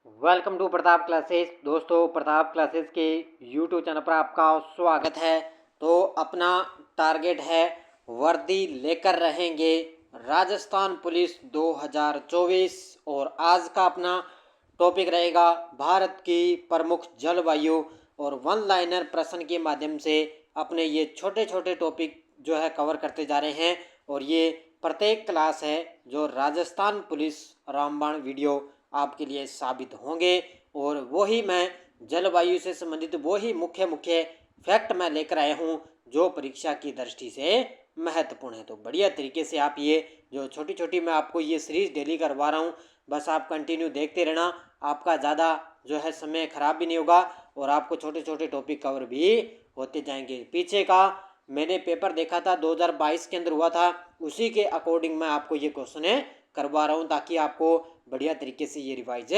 Welcome to Pratap Classes. दोस्तों, Pratap Classes के YouTube channel पर आपका स्वागत है। तो अपना टारगेट है वर्दी लेकर रहेंगे राजस्थान पुलिस 2024 और आज का अपना टॉपिक रहेगा भारत की प्रमुख जलवायु और वन लाइनर प्रश्न के माध्यम से अपने ये छोटे छोटे टॉपिक जो है कवर करते जा रहे हैं और ये प्रत्येक क्लास है जो राजस्थान पुलिस रामबाण वीडियो आपके लिए साबित होंगे और वही मैं जलवायु से संबंधित वही मुख्य मुख्य फैक्ट मैं लेकर आया हूँ जो परीक्षा की दृष्टि से महत्वपूर्ण है। तो बढ़िया तरीके से आप ये जो छोटी छोटी मैं आपको ये सीरीज डेली करवा रहा हूँ, बस आप कंटिन्यू देखते रहना। आपका ज़्यादा जो है समय खराब भी नहीं होगा और आपको छोटे छोटे टॉपिक कवर भी होते जाएंगे। पीछे का मैंने पेपर देखा था 2022 के अंदर हुआ था, उसी के अकॉर्डिंग मैं आपको ये क्वेश्चन करवा रहा हूँ ताकि आपको बढ़िया तरीके से ये रिवाइज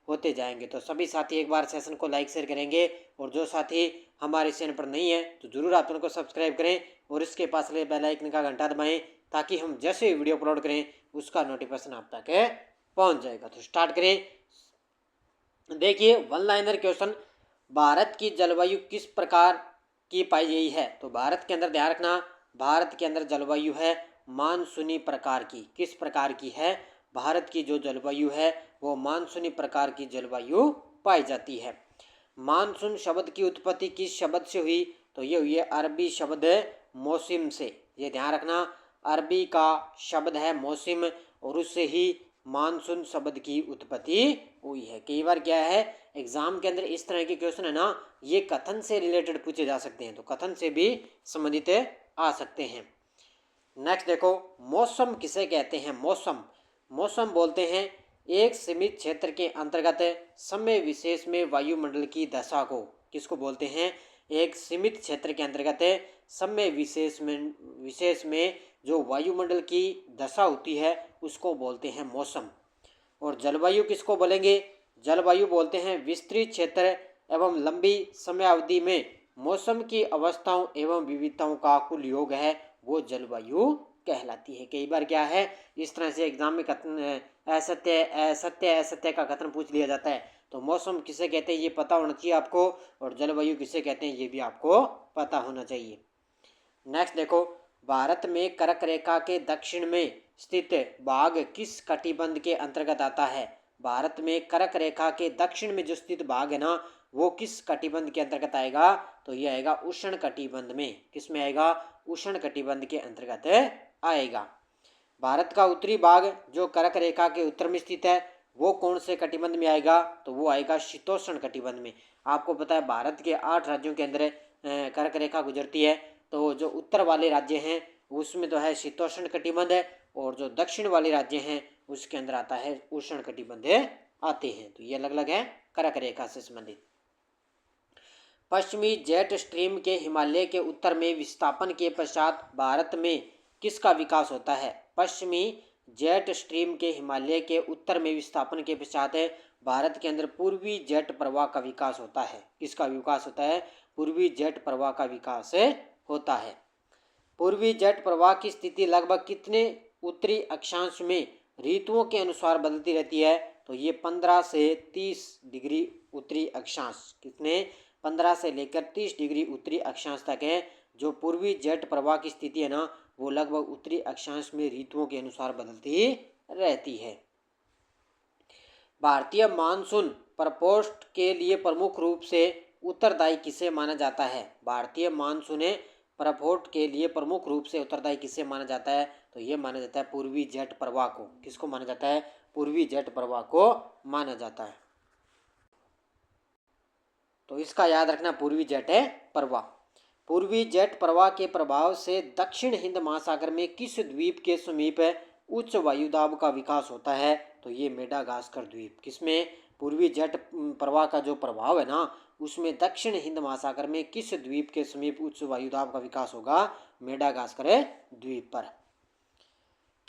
होते जाएंगे। तो सभी साथी एक बार सेशन को लाइक शेयर करेंगे और जो साथी हमारे चैनल पर नहीं है तो जरूर आप उनको सब्सक्राइब करें और इसके पास ले बेल आइकन का घंटा दबाएं ताकि हम जैसे वीडियो अपलोड करें उसका नोटिफिकेशन आप तक पहुंच जाएगा। तो स्टार्ट करें। देखिए वन लाइनर क्वेश्चन, भारत की जलवायु किस प्रकार की पाई गई है? तो भारत के अंदर ध्यान रखना, भारत के अंदर जलवायु है मानसूनी प्रकार की। किस प्रकार की है? भारत की जो जलवायु है वो मानसूनी प्रकार की जलवायु पाई जाती है। मानसून शब्द की उत्पत्ति किस शब्द से हुई? तो ये हुई है अरबी शब्द मौसम से। ये ध्यान रखना, अरबी का शब्द है मौसम और उससे ही मानसून शब्द की उत्पत्ति हुई है। कई बार क्या है एग्जाम के अंदर इस तरह के क्वेश्चन है ना, ये कथन से रिलेटेड पूछे जा सकते हैं, तो कथन से भी संबंधित आ सकते हैं। नेक्स्ट देखो, मौसम किसे कहते हैं? मौसम मौसम बोलते हैं एक सीमित क्षेत्र के अंतर्गत समय विशेष में वायुमंडल की दशा को। किसको बोलते हैं? एक सीमित क्षेत्र के अंतर्गत समय विशेष में जो वायुमंडल की दशा होती है उसको बोलते हैं मौसम। और जलवायु किसको बोलेंगे? जलवायु बोलते हैं विस्तृत क्षेत्र एवं लंबी समयावधि में मौसम की अवस्थाओं एवं विविधताओं का कुल योग है, वो जलवायु कहलाती है। कई बार क्या है इस तरह से एग्जाम में कथन असत्य असत्य असत्य का कथन पूछ लिया जाता है। तो मौसम किसे कहते हैं ये पता होना चाहिए आपको और जलवायु किसे कहते हैं ये भी आपको पता होना चाहिए। नेक्स्ट देखो, भारत में कर्क रेखा के दक्षिण में स्थित भाग किस कटिबंध के अंतर्गत आता है? भारत में कर्क रेखा के दक्षिण में जो स्थित भाग है ना वो किस कटिबंध के अंतर्गत आएगा? तो ये आएगा उष्ण कटिबंध में। किस में आएगा? उष्ण कटिबंध के अंतर्गत आएगा। भारत का उत्तरी भाग जो कर्क रेखा के उत्तर में स्थित है वो कौन से कटिबंध में आएगा? तो वो आएगा शीतोष्ण कटिबंध में। आपको पता है भारत के 8 राज्यों के अंदर कर्क रेखा गुजरती है, तो जो उत्तर वाले राज्य हैं उसमें तो है शीतोष्ण कटिबंध है और जो दक्षिण वाले राज्य हैं उसके अंदर आता है उष्ण कटिबंध आते हैं। तो ये अलग अलग है कर्क रेखा से संबंधित। पश्चिमी जेट स्ट्रीम के हिमालय के उत्तर में विस्थापन के पश्चात भारत में किसका विकास होता है? पश्चिमी जेट स्ट्रीम के हिमालय के उत्तर में विस्थापन के पश्चात भारत के अंदर पूर्वी जेट प्रवाह का विकास होता है। किसका विकास होता है? पूर्वी जेट प्रवाह का विकास होता है। पूर्वी जेट प्रवाह की स्थिति लगभग कितने उत्तरी अक्षांश में ऋतुओं के अनुसार बदलती रहती है? तो ये 15 से 30 डिग्री उत्तरी अक्षांश। कितने? 15 से लेकर 30 डिग्री उत्तरी अक्षांश तक है। जो पूर्वी जेट प्रवाह की स्थिति है ना वो लगभग उत्तरी अक्षांश में ऋतुओं के अनुसार बदलती रहती है। भारतीय मानसून प्रकोष्ठ के लिए प्रमुख रूप से उत्तरदायी किसे माना जाता है? भारतीय मानसून प्रकोष्ठ के लिए प्रमुख रूप से उत्तरदायी किसे माना जाता है? तो ये माना जाता है पूर्वी जेट प्रवाह को। किसको माना जाता है? पूर्वी जेट प्रवाह को माना जाता है। तो इसका याद रखना, पूर्वी जेट प्रवाह। पूर्वी जेट प्रवाह के प्रभाव से दक्षिण हिंद महासागर में किस द्वीप के समीप उच्च वायुदाब का विकास होता है? तो ये मेडागास्कर द्वीप। किसमें? पूर्वी जेट प्रवाह का जो प्रभाव है ना उसमें दक्षिण हिंद महासागर में किस द्वीप के समीप उच्च वायुदाब का विकास होगा? मेडागास्कर द्वीप पर।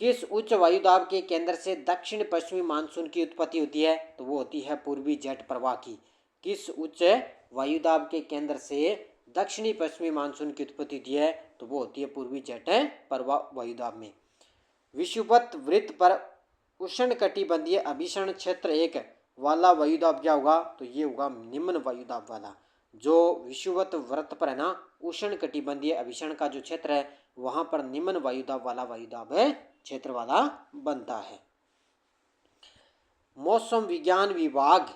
किस उच्च वायुदाब के केंद्र से दक्षिण पश्चिमी मानसून की उत्पत्ति होती है? तो वो होती है पूर्वी जेट प्रवाह की। किस उच्च वायुदाब के केंद्र से दक्षिणी पश्चिमी मानसून की उत्पत्ति होती है? तो वो होती है पूर्वी जेट प्रवाह वायुदाब में। विषुवत वृत्त पर उष्णकटिबंधीय अभीषण क्षेत्र एक वाला वायुदाब क्या होगा, तो ये होगा निम्न वायुदाब वाला। जो विषुवत वृत्त पर है ना, उष्ण कटिबंधीय अभिसरण का जो क्षेत्र है वहां पर निम्न वायुदाब वाला वायुदाब है क्षेत्र वाला बनता है। मौसम विज्ञान विभाग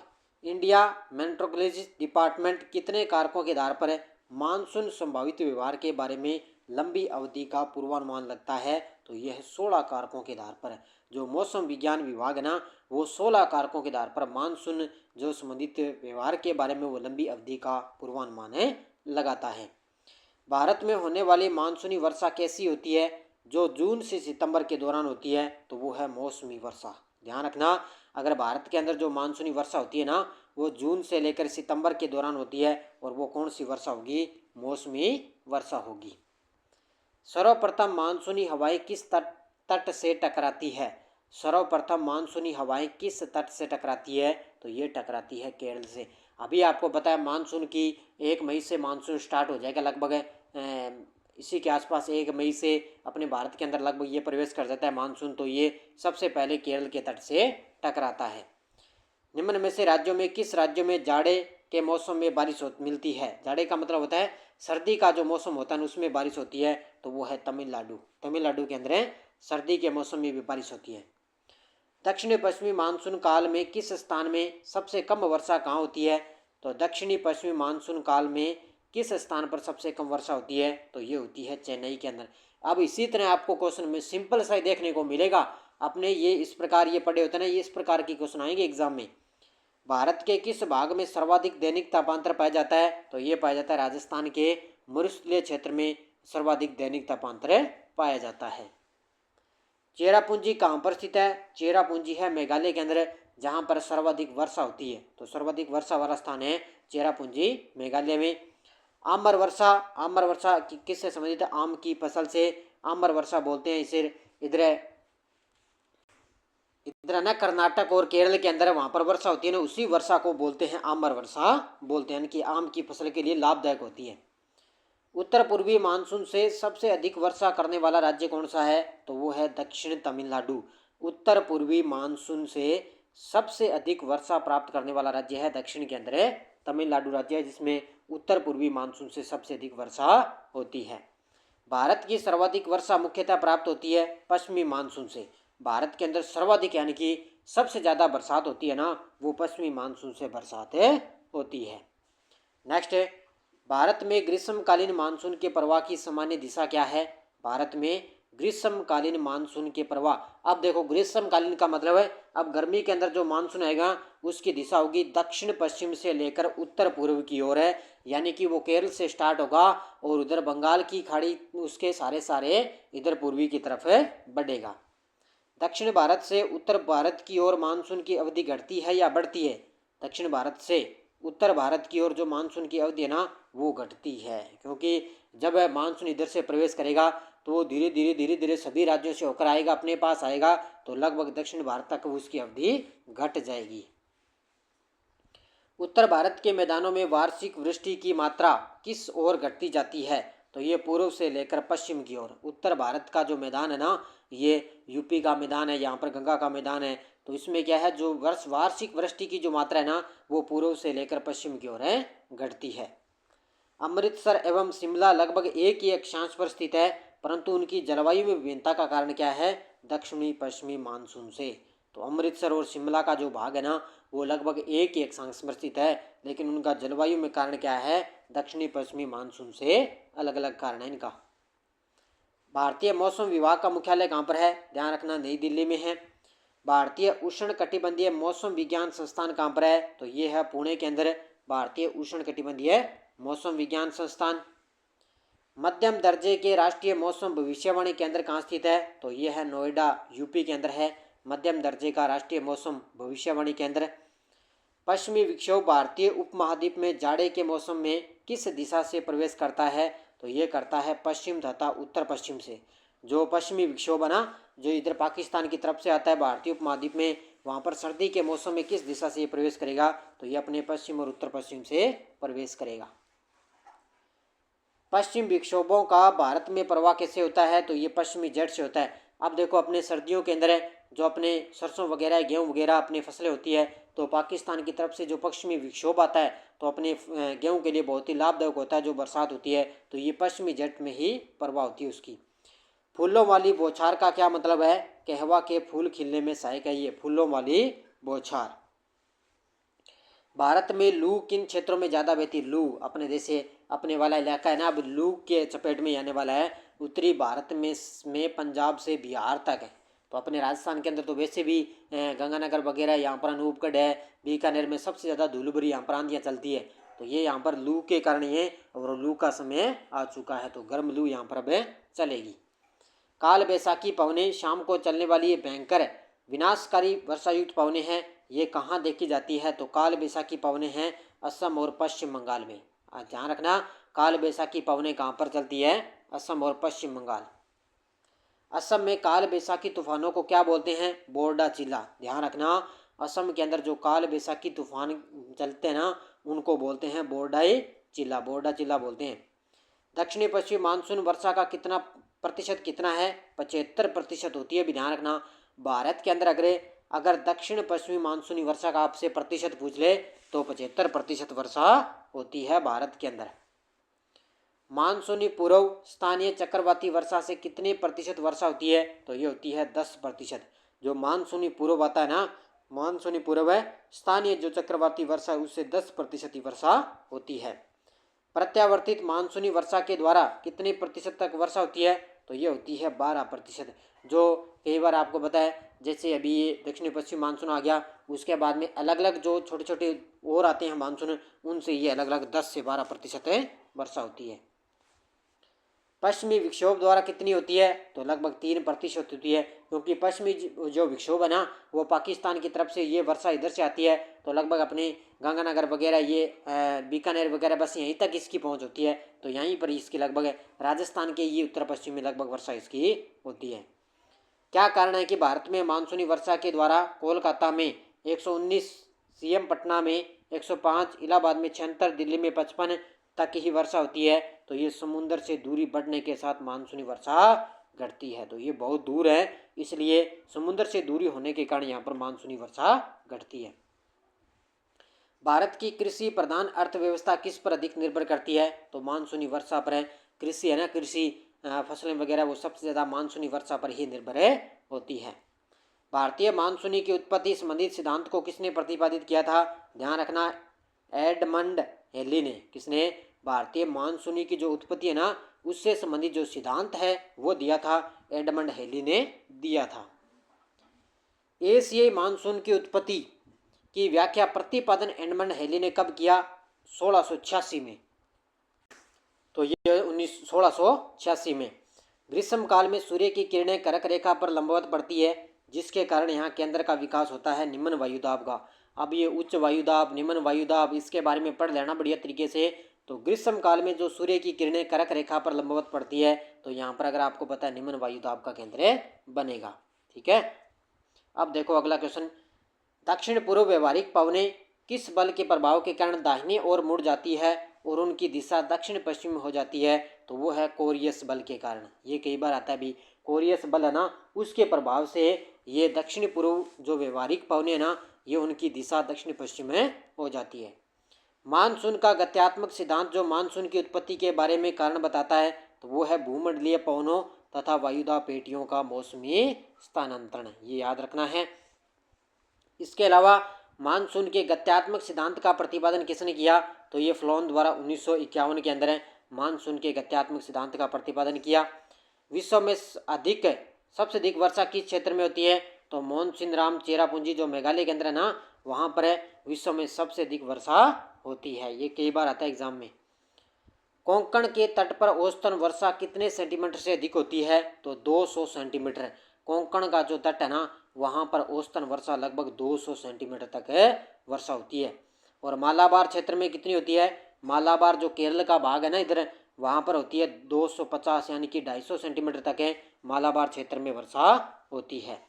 इंडिया मेट्रोलॉजी डिपार्टमेंट कितने कारकों के आधार पर मानसून संभावित व्यवहार के बारे में लंबी अवधि का पूर्वानुमान लगता है, तो यह 16 कारकों के आधार पर है। जो मौसम विज्ञान विभाग है ना, वो 16 कारकों के आधार पर मानसून जो संबंधित व्यवहार के बारे में वो लंबी अवधि का पूर्वानुमान लगाता है। भारत में होने वाली मानसूनी वर्षा कैसी होती है, जो जून से सितंबर के दौरान होती है, तो वो है मौसमी वर्षा। ध्यान रखना, अगर भारत के अंदर जो मानसूनी वर्षा होती है ना, वो जून से लेकर सितंबर के दौरान होती है, और वो कौन सी वर्षा होगी, मौसमी वर्षा होगी। सर्वप्रथम मानसूनी हवाएं किस तट से टकराती है, सर्वप्रथम मानसूनी हवाएं किस तट से टकराती है, तो ये टकराती है केरल से। अभी आपको पता है मानसून की 1 मई से मानसून स्टार्ट हो जाएगा, लगभग इसी के आसपास 1 मई से अपने भारत के अंदर लगभग ये प्रवेश कर जाता है मानसून, तो ये सबसे पहले केरल के तट से टकराता है। निम्न में से राज्यों में किस राज्यों में जाड़े के मौसम में बारिश मिलती है, जाड़े का मतलब होता है सर्दी का जो मौसम होता है उसमें बारिश होती है, तो वो है तमिलनाडु। तमिलनाडु के अंदर सर्दी के मौसम में भी बारिश होती है। दक्षिणी पश्चिमी मानसून काल में किस स्थान में सबसे कम वर्षा कहाँ होती है, तो दक्षिणी पश्चिमी मानसून काल में किस स्थान पर सबसे कम वर्षा होती है, तो ये होती है चेन्नई के अंदर। अब इसी तरह आपको क्वेश्चन में सिंपल सा ही देखने को मिलेगा, अपने ये इस प्रकार ये पढ़े होते हैं ना, ये इस प्रकार की क्वेश्चन आएंगे एग्जाम में। भारत के किस भाग में सर्वाधिक दैनिक तापांतर पाया जाता है, तो ये पाया जाता है राजस्थान के मरुस्थलीय क्षेत्र में सर्वाधिक दैनिक तापांतर पाया जाता है। चेरापूंजी कहाँ पर स्थित है, चेरापूंजी है मेघालय के अंदर, जहाँ पर सर्वाधिक वर्षा होती है, तो सर्वाधिक वर्षा वाला स्थान है चेरापूंजी मेघालय में। आम्र वर्षा, आम्र वर्षा किससे संबंधित है, आम की फसल से आम्र वर्षा बोलते हैं इसे। इधर ना कर्नाटक और केरल के अंदर वहाँ पर वर्षा होती है ना, उसी वर्षा को बोलते हैं आम्र वर्षा बोलते हैं, कि आम की फसल के लिए लाभदायक होती है। उत्तर पूर्वी मानसून से सबसे अधिक वर्षा करने वाला राज्य कौन सा है, तो वो है दक्षिण तमिलनाडु। उत्तर पूर्वी मानसून से सबसे अधिक वर्षा प्राप्त करने वाला राज्य है दक्षिण के अंदर तमिलनाडु राज्य है, जिसमें उत्तर पूर्वी मानसून से सबसे अधिक वर्षा होती है। भारत की सर्वाधिक वर्षा मुख्यतः प्राप्त होती है पश्चिमी मानसून से। भारत के अंदर सर्वाधिक यानी कि सबसे ज़्यादा बरसात होती है ना, वो पश्चिमी मानसून से बरसात होती है। नेक्स्ट है, भारत में ग्रीष्मकालीन मानसून के प्रवाह की सामान्य दिशा क्या है, भारत में ग्रीष्मकालीन मानसून के प्रवाह। अब देखो ग्रीष्मकालीन का मतलब है अब गर्मी के अंदर जो मानसून आएगा उसकी दिशा होगी दक्षिण पश्चिम से लेकर उत्तर पूर्व की ओर है, यानी कि वो केरल से स्टार्ट होगा और उधर बंगाल की खाड़ी उसके सारे इधर पूर्वी की तरफ बढ़ेगा। दक्षिण भारत से उत्तर भारत की ओर मानसून की अवधि घटती है या बढ़ती है, दक्षिण भारत से उत्तर भारत की ओर जो मानसून की अवधि है ना वो घटती है, क्योंकि जब मानसून इधर से प्रवेश करेगा तो वो धीरे धीरे सभी राज्यों से होकर आएगा, अपने पास आएगा, तो लगभग दक्षिण भारत तक उसकी अवधि घट जाएगी। उत्तर भारत के मैदानों में वार्षिक वृष्टि की मात्रा किस ओर घटती जाती है, तो ये पूर्व से लेकर पश्चिम की ओर। उत्तर भारत का जो मैदान है ना, ये यूपी का मैदान है, यहाँ पर गंगा का मैदान है, तो इसमें क्या है जो वार्षिक वृष्टि की जो मात्रा है ना वो पूर्व से लेकर पश्चिम की ओर घटती है। अमृतसर एवं शिमला लगभग एक ही अक्षांश पर स्थित है, परंतु उनकी जलवायु में विभिन्नता का कारण क्या है, दक्षिणी पश्चिमी मानसून से। तो अमृतसर और शिमला का जो भाग है ना वो लगभग एक ही अक्षांश पर स्थित है, लेकिन उनका जलवायु में कारण क्या है, दक्षिणी पश्चिमी मानसून से अलग अलग कारण है इनका। भारतीय मौसम विभाग का मुख्यालय कहाँ पर है, ध्यान रखना नई दिल्ली में है। भारतीय उष्ण कटिबंधीय मौसम विज्ञान संस्थान कहाँ पर है, तो ये है पुणे के अंदर भारतीय उष्ण कटिबंधीय मौसम विज्ञान संस्थान। मध्यम दर्जे के राष्ट्रीय मौसम भविष्यवाणी केंद्र कहाँ स्थित है, तो ये है नोएडा यूपी के अंदर है मध्यम दर्जे का राष्ट्रीय मौसम भविष्यवाणी केंद्र। पश्चिमी विक्षोभ भारतीय उपमहाद्वीप में जाड़े के मौसम में किस दिशा से प्रवेश करता है, तो ये करता है पश्चिम तथा उत्तर पश्चिम से। जो पश्चिमी विक्षोभ है ना जो इधर पाकिस्तान की तरफ से आता है भारतीय उपमहाद्वीप में, वहाँ पर सर्दी के मौसम में किस दिशा से ये प्रवेश करेगा, तो ये अपने पश्चिम और उत्तर पश्चिम से प्रवेश करेगा। पश्चिम विक्षोभों का भारत में प्रवाह कैसे होता है, तो ये पश्चिमी जेट से होता है। अब देखो अपने सर्दियों के अंदर जो अपने सरसों वगैरह गेहूँ वगैरह अपनी फसलें होती है तो पाकिस्तान की तरफ से जो पश्चिमी विक्षोभ आता है तो अपने गेहूं के लिए बहुत ही लाभदायक होता है। जो बरसात होती है तो ये पश्चिमी जेट में ही प्रभाव होती है उसकी। फूलों वाली बौछार का क्या मतलब है? कहवा के फूल खिलने में सहायक है ये फूलों वाली बौछार। भारत में लू किन क्षेत्रों में ज़्यादा बहती है? लू अपने जैसे अपने वाला इलाका है ना, अब लू के चपेट में आने वाला है। उत्तरी भारत में पंजाब से बिहार तक है। तो अपने राजस्थान के अंदर तो वैसे भी गंगानगर वगैरह, यहाँ पर अनूपगढ़ है, बीकानेर में सबसे ज़्यादा धूल भरी यहाँ पर आंधियाँ चलती है। तो ये यहाँ पर लू के कारण ये, और लू का समय आ चुका है तो गर्म लू यहाँ पर अब चलेगी। काल बैसाखी पवनें शाम को चलने वाली ये भयंकर विनाशकारी वर्षायुक्त पवनें हैं, ये कहाँ देखी जाती है? तो काल बैसाखी पवनें हैं असम और पश्चिम बंगाल में। ध्यान रखना, काल बैसाखी पवनें कहाँ पर चलती है? असम और पश्चिम बंगाल। असम में काल बैसाखी तूफानों को क्या बोलते हैं? बोरडा चिल्ला। ध्यान रखना, असम के अंदर जो काल बैसाखी तूफान चलते हैं ना उनको बोलते हैं बोरडाई चिल्ला, बोरडा चिल्ला बोलते हैं। दक्षिणी पश्चिमी मानसून वर्षा का कितना प्रतिशत कितना है? 75% होती है। भी ध्यान रखना, भारत के अंदर अगर दक्षिण पश्चिमी मानसूनी वर्षा का आपसे प्रतिशत पूछ ले तो 75% वर्षा होती है भारत के अंदर। मानसूनी पूर्व स्थानीय चक्रवाती वर्षा से कितने प्रतिशत वर्षा होती है? तो ये होती है 10%। जो मानसूनी पूर्व आता है ना, मानसूनी पूर्व है, स्थानीय जो चक्रवाती वर्षा है उससे 10% ही वर्षा होती है। प्रत्यावर्तित मानसूनी वर्षा के द्वारा कितने प्रतिशत तक वर्षा होती है? तो ये होती है 12%। जो कई बार आपको बताया, जैसे अभी ये दक्षिणी पश्चिम मानसून आ गया, उसके बाद में अलग अलग जो छोटे छोटे और आते हैं मानसून, उनसे ये अलग अलग 10 से 12% वर्षा होती है। पश्चिमी विक्षोभ द्वारा कितनी होती है? तो लगभग 3% होती है, क्योंकि पश्चिमी जो विक्षोभ है ना वो पाकिस्तान की तरफ से ये वर्षा इधर से आती है। तो लगभग अपने गंगानगर वगैरह, ये बीकानेर वगैरह, बस यहीं तक इसकी पहुंच होती है। तो यहीं पर इसकी लगभग राजस्थान के ये उत्तर पश्चिम में लगभग वर्षा इसकी होती है। क्या कारण है कि भारत में मानसूनी वर्षा के द्वारा कोलकाता में 119, सीएम पटना में 105, इलाहाबाद में 76, दिल्ली में 55 तक ही वर्षा होती है? तो ये समुद्र से दूरी बढ़ने के साथ मानसूनी वर्षा घटती है। तो ये बहुत दूर है, इसलिए समुद्र से दूरी होने के कारण यहाँ पर मानसूनी वर्षा घटती है। भारत की कृषि प्रधान अर्थव्यवस्था किस पर अधिक निर्भर करती है? तो मानसूनी वर्षा पर है। कृषि है ना, कृषि फसलें वगैरह वो सबसे ज़्यादा मानसूनी वर्षा पर ही निर्भर होती है। भारतीय मानसूनी की उत्पत्ति संबंधित सिद्धांत को किसने प्रतिपादित किया था? ध्यान रखना, एडमंड हेली ने। किसने? भारतीय मानसूनी की जो उत्पत्ति है ना उससे संबंधित जो सिद्धांत है वो दिया था, एडमंड हेली ने दिया था। एशियाई मानसून की उत्पत्ति की व्याख्या प्रतिपादन एडमंड हेली ने कब किया? 1686 में। तो ये 1686 में। ग्रीष्म काल में सूर्य की किरणें कर्क रेखा पर लंबवत पड़ती है, जिसके कारण यहाँ केंद्र का विकास होता है निम्न वायुदाब का। अब ये उच्च वायुदाब, निम्न वायुदाब, इसके बारे में पढ़ लेना बढ़िया तरीके से। तो ग्रीष्म काल में जो सूर्य की किरणें कर्क रेखा पर लंबवत पड़ती है तो यहाँ पर अगर आपको पता है निम्न वायुदाब का केंद्र बनेगा। ठीक है, अब देखो अगला क्वेश्चन। दक्षिण पूर्व व्यवहारिक पवनें किस बल के प्रभाव के कारण दाहिनी ओर मुड़ जाती है और उनकी दिशा दक्षिण पश्चिम हो जाती है? तो वो है कोरियस बल के कारण। ये कई बार आता है भी, कोरियस बल है ना उसके प्रभाव से ये दक्षिण पूर्व जो व्यवहारिक पवनें है ना ये उनकी दिशा दक्षिण पश्चिम में हो जाती है। मानसून का गत्यात्मक सिद्धांत जो मानसून की उत्पत्ति के बारे में कारण बताता है तो वो है भूमंडलीय पवनों तथा वायुदाब पेटियों का मौसमी स्थानांतरण। ये याद रखना है। इसके अलावा मानसून के गत्यात्मक सिद्धांत का प्रतिपादन किसने किया? तो ये फ्लोन द्वारा 1951 के अंदर मानसून के गत्यात्मक सिद्धांत का प्रतिपादन किया। विश्व में सबसे अधिक वर्षा किस क्षेत्र में होती है? तो मोनसिनराम चेरापूंजी जो मेघालय के अंदर है ना वहाँ पर है, विश्व में सबसे अधिक वर्षा होती है। ये कई बार आता है एग्जाम में। कोंकण के तट पर औसतन वर्षा कितने सेंटीमीटर से अधिक होती है? तो 200 सेंटीमीटर। कोंकण का जो तट है ना वहाँ पर औसतन वर्षा लगभग 200 सेंटीमीटर तक वर्षा होती है। और मालाबार क्षेत्र में कितनी होती है? मालाबार जो केरल का भाग है ना इधर, वहाँ पर होती है 250 यानी कि 250 सेंटीमीटर तक है मालाबार क्षेत्र में वर्षा होती है।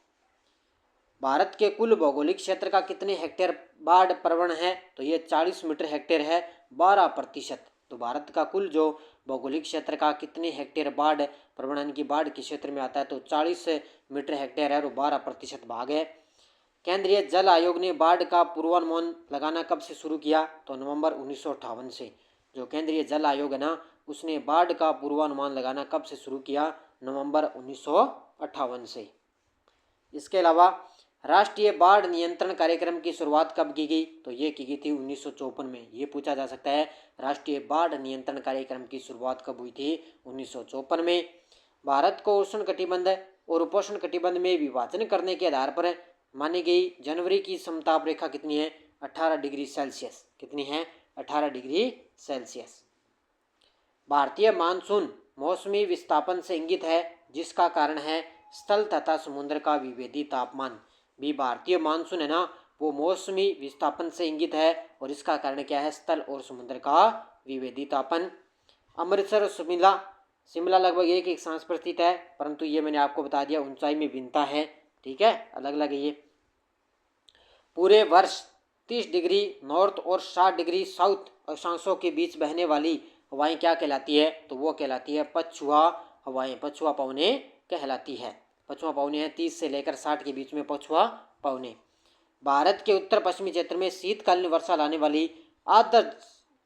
भारत के कुल भौगोलिक क्षेत्र का कितने हेक्टेयर बाढ़ प्रवण है? तो ये 40 मीटर हेक्टेयर है, 12%। तो भारत का कुल जो भौगोलिक क्षेत्र का कितने हेक्टेयर बाढ़ प्रवणन की बाढ़ के क्षेत्र में आता है तो 40 मीटर हेक्टेयर है और 12% भाग है। केंद्रीय जल आयोग ने बाढ़ का पूर्वानुमान लगाना कब से शुरू किया? तो नवंबर 1958 से। जो केंद्रीय जल आयोग है ना, उसने बाढ़ का पूर्वानुमान लगाना कब से शुरू किया? नवंबर 1958 से। इसके अलावा राष्ट्रीय बाढ़ नियंत्रण कार्यक्रम की शुरुआत कब की गई? तो ये की गई थी 1954 में। ये पूछा जा सकता है, राष्ट्रीय बाढ़ नियंत्रण कार्यक्रम की शुरुआत कब हुई थी? 1954 में। भारत को उष्ण कटिबंध और उपोष्ण कटिबंध में विभाजन करने के आधार पर मानी गई जनवरी की समताप रेखा कितनी है? 18 डिग्री सेल्सियस। कितनी है? 18 डिग्री सेल्सियस। भारतीय मानसून मौसमी विस्थापन से इंगित है, जिसका कारण है स्थल तथा समुद्र का विभेदी तापमान। भी भारतीय मानसून है ना, वो मौसमी विस्थापन से इंगित है और इसका कारण क्या है? स्थल और समुद्र का विभेदी तापमान। अमृतसर और शिमला लगभग एक एक स्थान पर स्थित है, परंतु ये मैंने आपको बता दिया ऊंचाई में भिन्नता है। ठीक है, अलग अलग है ये। पूरे वर्ष 30 डिग्री नॉर्थ और 60 डिग्री साउथ अक्षांशों के बीच बहने वाली हवाएं क्या कहलाती है? तो वो कहलाती है पछुआ हवाएं। पछुआ पवनें कहलाती है। पछुआ पवनें हैं 30 से लेकर 60 के बीच में पछुआ पवनें। भारत के उत्तर पश्चिमी क्षेत्र में शीतकालीन वर्षा लाने वाली आर्द्र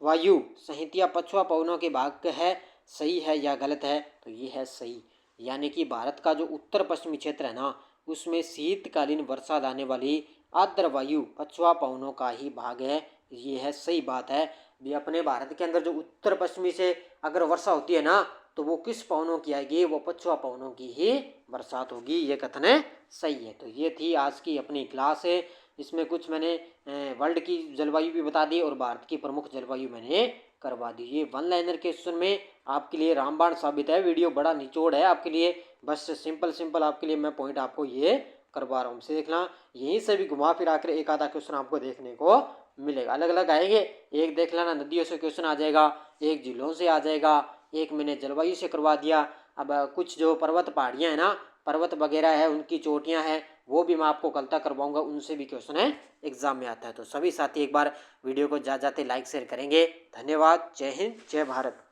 वायु संहिता पछुआ पवनों के भाग है। सही है या गलत है? तो ये है सही। यानी कि भारत का जो उत्तर पश्चिमी क्षेत्र है ना, उसमें शीतकालीन वर्षा लाने वाली आर्द्र वायु पछुआ पवनों का ही भाग है। ये है सही बात है। भी अपने भारत के अंदर जो उत्तर पश्चिमी से अगर वर्षा होती है ना, तो वो किस पवनों की आएगी? वो पछुआ पवनों की ही बरसात होगी। ये कथन है सही है। तो ये थी आज की अपनी क्लास है। इसमें कुछ मैंने वर्ल्ड की जलवायु भी बता दी और भारत की प्रमुख जलवायु मैंने करवा दी। ये वन लाइनर क्वेश्चन में आपके लिए रामबाण साबित है। वीडियो बड़ा निचोड़ है आपके लिए, बस सिंपल आपके लिए मैं पॉइंट आपको ये करवा रहा हूँ। से देखना, यहीं से भी घुमा फिरा कर एक आधा क्वेश्चन आपको देखने को मिलेगा। अलग अलग आएंगे। एक देख लेना नदियों से क्वेश्चन आ जाएगा, एक झीलों से आ जाएगा, एक मैंने जलवायु से करवा दिया। अब कुछ जो पर्वत पहाड़ियाँ हैं ना, पर्वत वगैरह है, उनकी चोटियाँ हैं, वो भी मैं आपको कल तक करवाऊंगा। उनसे भी क्वेश्चन है एग्जाम में आता है। तो सभी साथी एक बार वीडियो को जाते लाइक शेयर करेंगे। धन्यवाद। जय हिंद, जय भारत।